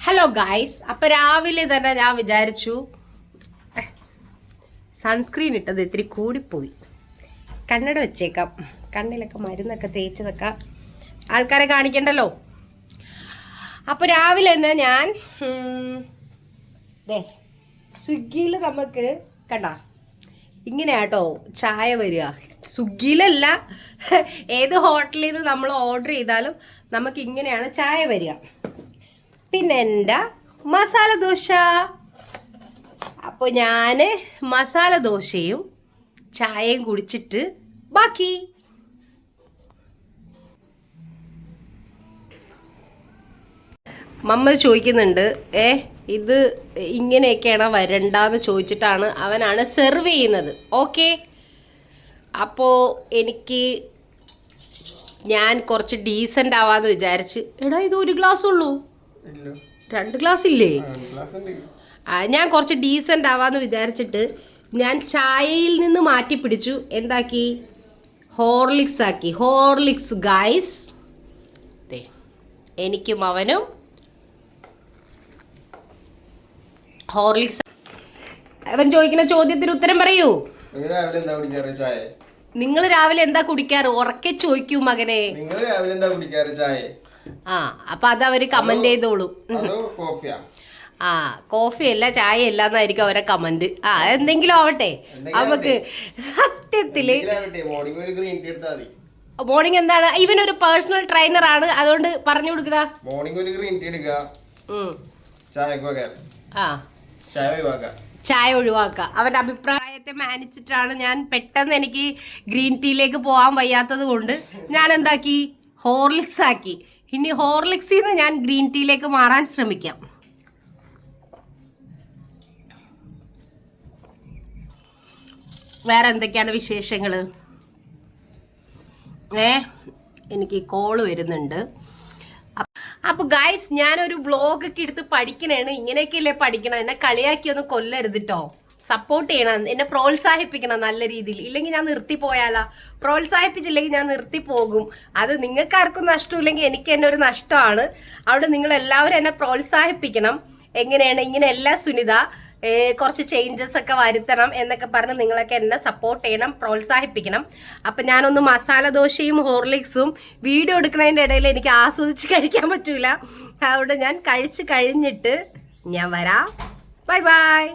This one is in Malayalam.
ഹലോ ഗായ്സ്, അപ്പോൾ രാവിലെ തന്നെ ഞാൻ വിചാരിച്ചു സൺസ്ക്രീൻ ഇട്ടത് ഇത്തിരി കൂടിപ്പോയി, കണ്ണട വെച്ചേക്കാം, കണ്ണിലൊക്കെ മരുന്നൊക്കെ തേച്ചതൊക്കെ ആൾക്കാരെ കാണിക്കണ്ടല്ലോ. അപ്പോൾ രാവിലെ തന്നെ ഞാൻ സ്വിഗ്ഗിയിൽ നമുക്ക് കണ്ട ഇങ്ങനെയാട്ടോ ചായ വരിക. സ്വിഗ്ഗിയിലല്ല, ഏത് ഹോട്ടലിൽ നിന്ന് നമ്മൾ ഓർഡർ ചെയ്താലും നമുക്ക് ഇങ്ങനെയാണ് ചായ വരിക. പിന്നെ എൻ്റെ മസാല ദോശ. അപ്പോൾ ഞാൻ മസാല ദോശയും ചായയും കുടിച്ചിട്ട് ബാക്കി. മമ്മ ചോദിക്കുന്നുണ്ട്, ഇത് ഇങ്ങനെയൊക്കെയാണ് വരണ്ടാന്ന് ചോദിച്ചിട്ടാണ് അവനാണ് സെർവ് ചെയ്യുന്നത്. ഓക്കെ, അപ്പോൾ ഞാൻ കുറച്ച് ഡീസൻ്റ് ആവാന്ന് വിചാരിച്ച്. എടാ, ഇത് ഒരു ഗ്ലാസ് ഉള്ളൂ, 2 ഗ്ലാസ് ഇല്ലേ? ഞാൻ കുറച്ച് ഡീസൻ്റ് ആവാന്ന് വിചാരിച്ചിട്ട് ഞാൻ ചായയിൽ നിന്ന് മാറ്റി പിടിച്ചു. എന്താക്കി? ഹോർലിക്സ് ആക്കി. ഹോർലിക്സ് ഗായ്സ്, എനിക്കും അവനും ഹോർലിക്സ്. അവൻ ചോദിക്കുന്ന ചോദ്യത്തിന് ഉത്തരം പറയൂ. നിങ്ങൾ രാവിലെ എന്താ കുടിക്കാറ്? ഉറക്കെ ചോദിക്കൂ മകനെ. അപ്പൊ അതവര് കമന്റ് ചെയ്തോളൂ. കോഫി അല്ല ചായ അല്ല എന്നായിരിക്കും അവരെ കമന്റ്. എന്തെങ്കിലും ആവട്ടെ, നമുക്ക് സത്യത്തില് മോർണിംഗ് എന്താണ്, ഇവനൊരു പേഴ്സണൽ ട്രെയിനർ ആണ്, അതുകൊണ്ട് പറഞ്ഞു കൊടുക്കടാ. മോർണിംഗ് ഒരു ഗ്രീൻ ടീ എടുക്കുക, ചായ ഒഴിവാക്കുക. അവന്റെ അഭിപ്രായത്തെ മാനിച്ചിട്ടാണ് ഞാൻ. പെട്ടെന്ന് എനിക്ക് ഗ്രീൻ ടീയിലേക്ക് പോകാൻ വയ്യാത്തത് കൊണ്ട് ഞാൻ എന്താക്കി? ഹോർലിക്സ് ആക്കി. ഇനി ഹോർലിക്സിൽ നിന്ന് ഞാൻ ഗ്രീൻ ടീയിലേക്ക് മാറാൻ ശ്രമിക്കാം. വേറെ എന്തൊക്കെയാണ് വിശേഷങ്ങൾ? എനിക്ക് കോള് വരുന്നുണ്ട്. അപ്പോൾ ഗൈസ്, ഞാനൊരു വ്ളോഗൊക്കെ എടുത്ത് പഠിക്കണേണ്. ഇങ്ങനെയൊക്കെയല്ലേ പഠിക്കണം. എന്നെ കളിയാക്കിയൊന്നും കൊല്ലരുത് കേട്ടോ. സപ്പോർട്ട് ചെയ്യണം, എന്നെ പ്രോത്സാഹിപ്പിക്കണം നല്ല രീതിയിൽ. ഇല്ലെങ്കിൽ ഞാൻ നിർത്തിപ്പോയാലാ. പ്രോത്സാഹിപ്പിച്ചില്ലെങ്കിൽ ഞാൻ നിർത്തിപ്പോകും. അത് നിങ്ങൾക്കാർക്കും നഷ്ടമില്ലെങ്കിൽ എനിക്ക് തന്നെ ഒരു നഷ്ടമാണ്. അവിടെ നിങ്ങളെല്ലാവരും എന്നെ പ്രോത്സാഹിപ്പിക്കണം. എങ്ങനെയാണ് ഇങ്ങനെയല്ല സുനിത, കുറച്ച് ചേഞ്ചസ് ഒക്കെ വരുത്തണം എന്നൊക്കെ പറഞ്ഞ് നിങ്ങളൊക്കെ എന്നെ സപ്പോർട്ട് ചെയ്യണം, പ്രോത്സാഹിപ്പിക്കണം. അപ്പം ഞാനൊന്ന് മസാല ദോശയും ഹോർലിക്സും വീഡിയോ എടുക്കുന്നതിൻ്റെ ഇടയിൽ എനിക്ക് ആസ്വദിച്ച് കഴിക്കാൻ പറ്റൂല. അതുകൊണ്ട് ഞാൻ കഴിച്ച് കഴിഞ്ഞിട്ട് ഞാൻ വരാം. Bye bye.